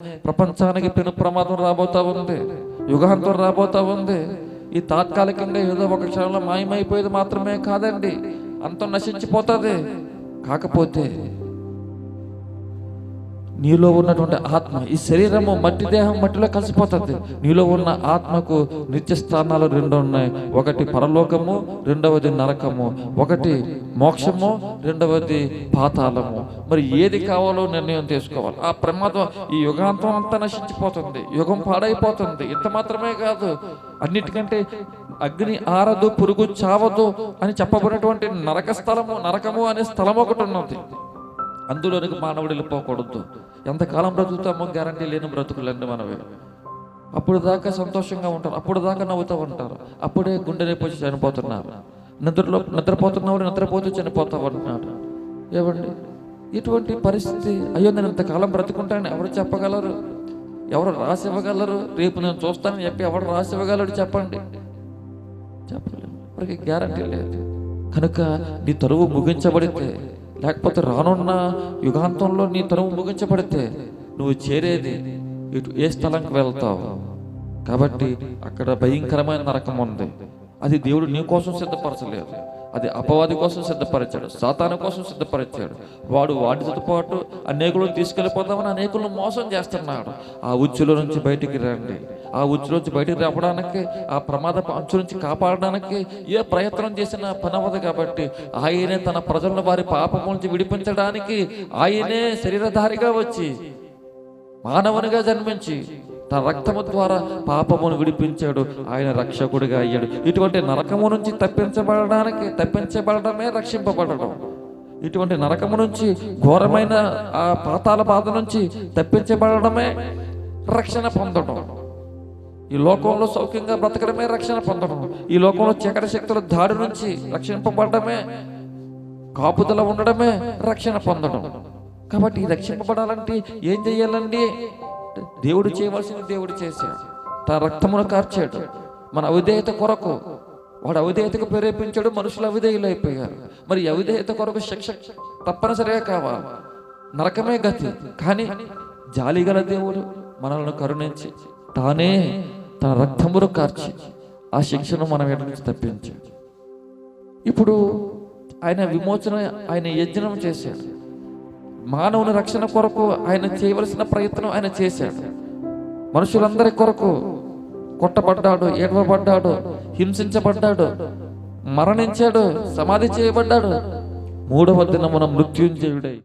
ప్రపంచానికి పెను ప్రమాదం రాబోతా ఉంది, యుగాంతం రాబోతా ఉంది. ఈ తాత్కాలికంగా ఏదో ఒక క్షణంలో మాయమైపోయేది మాత్రమే కాదండి, అంతం నశించిపోతుంది. కాకపోతే నీలో ఉన్నటువంటి ఆత్మ, ఈ శరీరము మట్టి దేహం మట్టిలో కలిసిపోతుంది. నీలో ఉన్న ఆత్మకు నిత్య స్థానాలు రెండు ఉన్నాయి. ఒకటి పరలోకము, రెండవది నరకము. ఒకటి మోక్షము, రెండవది పాతాళము. మరి ఏది కావాలో నిర్ణయం తీసుకోవాలి. ఆ ప్రమాదం, ఈ యుగాంతం అంతా నశించిపోతుంది, యుగం పాడైపోతుంది. ఇంత మాత్రమే కాదు, అన్నిటికంటే అగ్ని ఆరదు, పురుగు చావదు అని చెప్పబడినటువంటి నరక స్థలము, నరకము అనే స్థలం ఒకటి ఉన్నది. అందులోనికి మానవుడు వెళ్ళిపోకూడదు. ఎంతకాలం బ్రతుకుతామో గ్యారంటీ లేని బ్రతుకులండి మనవి. అప్పుడు దాకా సంతోషంగా ఉంటారు, అప్పుడు దాకా నవ్వుతూ ఉంటారు, అప్పుడే గుండె నొప్పి చనిపోతున్నారు. నిద్రపోతున్నవాడు నిద్రపోతూ చనిపోతా ఉంటున్నాడు. ఏమండి ఇటువంటి పరిస్థితి? అయ్యో నేను ఇంతకాలం బ్రతుకుంటానని ఎవరు చెప్పగలరు? ఎవరు రాసి ఇవ్వగలరు? రేపు నేను చూస్తానని చెప్పి ఎవరు రాసి ఇవ్వగలరు చెప్పండి? చెప్పలేము, వారికి గ్యారంటీ లేదు. కనుక నీ తరువు ముగించబడితే, లేకపోతే రానున్న యుగాంతంలో నీ తరువు ముగించబడితే నువ్వు చేరేది ఇటు ఏ స్థలంకి వెళ్తావు? కాబట్టి అక్కడ భయంకరమైన నరకం ఉంది. అది దేవుడు నీ కోసం సిద్ధపరచలేదు, అది అపవాది కోసం సిద్ధపరిచాడు, సాతాను కోసం సిద్ధపరిచాడు. వాడు వాటితో పాటు అనేకులను తీసుకెళ్ళిపోతామని అనేకులను మోసం చేస్తున్నాడు. ఆ ఉచ్చులో నుంచి బయటికి రండి. ఆ ఉచ్చులోంచి బయటికి రావడానికి, ఆ ప్రమాద అంచు నుంచి కాపాడడానికి ఏ ప్రయత్నం చేసినా పనవదు. కాబట్టి ఆయనే తన ప్రజలను వారి పాపం నుంచి విడిపించడానికి ఆయనే శరీరధారిగా వచ్చి మానవునిగా జన్మించి తన రక్తము ద్వారా పాపమును విడిపించాడు. ఆయన రక్షకుడిగా అయ్యాడు. ఇటువంటి నరకము నుంచి తప్పించబడమే రక్షింపబడడం. ఇటువంటి నరకము నుంచి, ఘోరమైన ఆ పాతాళ బాధ నుంచి తప్పించబడమే రక్షణ పొందడం. ఈ లోకంలో సౌఖ్యంగా బ్రతకడమే రక్షణ పొందడం. ఈ లోకంలో చీకటి శక్తుల దాడి నుంచి రక్షింపబడమే, కాపుదల ఉండడమే రక్షణ పొందడం. కాబట్టి రక్షింపబడాలంటే ఏం చెయ్యాలండి? దేవుడు చేయవలసింది దేవుడు చేశాడు. తన రక్తమును కార్చాడు మన అవిధేయత కొరకు. వాడు అవిధేయతకు ప్రేరేపించాడు, మనుషులు అవిధేయులు అయిపోయారు. మరి అవిధేయత కొరకు శిక్ష తప్పనిసరిగా కావాలి, నరకమే గతి. కానీ జాలిగల దేవుడు మనల్ని కరుణించి తానే తన రక్తమును కార్చి ఆ శిక్షను మనం ఎడ నుంచి తప్పించాడు. ఇప్పుడు ఆయన విమోచన, ఆయన యజ్ఞం చేశాడు. మానవుని రక్షణ కొరకు ఆయన చేయవలసిన ప్రయత్నం ఆయన చేశాడు. మనుషులందరి కొరకు కొట్టబడ్డాడు, ఏడవబడ్డాడు, హింసించబడ్డాడు, మరణించాడు, సమాధి చేయబడ్డాడు. మూడవ దినమున మృత్యుంజయుడై